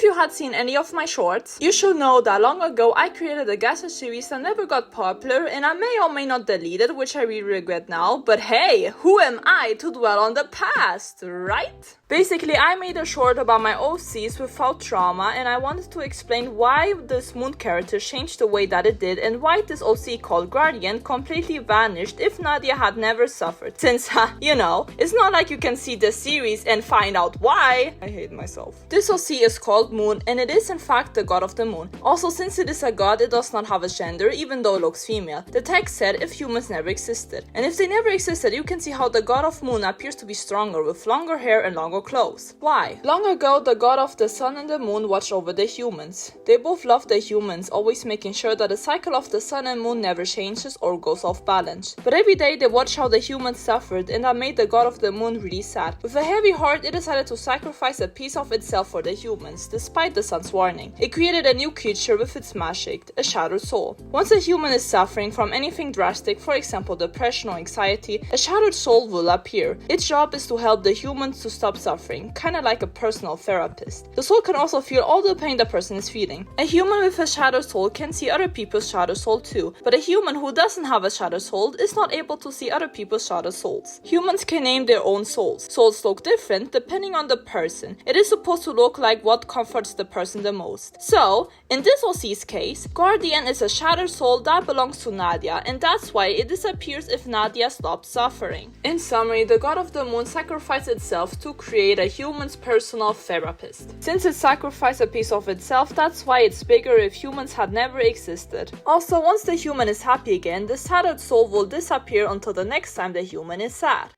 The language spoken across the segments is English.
If you had seen any of my shorts, you should know that long ago I created a Gacha series that never got popular and I may or may not delete it, which I really regret now, but hey, who am I to dwell on the past, right? Basically, I made a short about my OCs without trauma and I wanted to explain why this Moon character changed the way that it did and why this OC called Guardian completely vanished if Nadia had never suffered. Since, you know, it's not like you can see the series and find out why. I hate myself. This OC is called Moon and it is in fact the god of the moon. Also, since it is a god, it does not have a gender even though it looks female. The text said if humans never existed. And if they never existed, you can see how the god of moon appears to be stronger with longer hair and longer clothes. Why? Long ago, the god of the sun and the moon watched over the humans. They both loved the humans, always making sure that the cycle of the sun and moon never changes or goes off balance. But every day they watched how the humans suffered and that made the god of the moon really sad. With a heavy heart, it decided to sacrifice a piece of itself for the humans, despite the sun's warning. It created a new creature with its magic, a shattered soul. Once a human is suffering from anything drastic, for example depression or anxiety, a shattered soul will appear. Its job is to help the humans to stop suffering, kinda like a personal therapist. The soul can also feel all the pain the person is feeling. A human with a shattered soul can see other people's shattered soul too, but a human who doesn't have a shattered soul is not able to see other people's shattered souls. Humans can name their own souls. Souls look different depending on the person. It is supposed to look like what comforts the person the most. So, in this OC's case, Guardian is a shattered soul that belongs to Nadia, and that's why it disappears if Nadia stops suffering. In summary, the god of the moon sacrificed itself to create a human's personal therapist. Since it sacrificed a piece of itself, that's why it's bigger if humans had never existed. Also, once the human is happy again, the shattered soul will disappear until the next time the human is sad.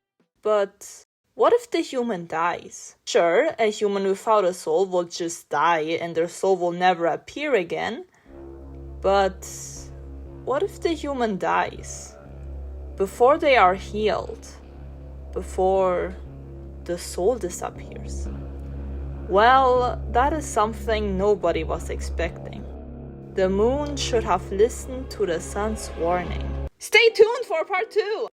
But what if the human dies? Sure, a human without a soul will just die and their soul will never appear again. But what if the human dies before they are healed? Before the soul disappears? Well, that is something nobody was expecting. The moon should have listened to the sun's warning. Stay tuned for part 2!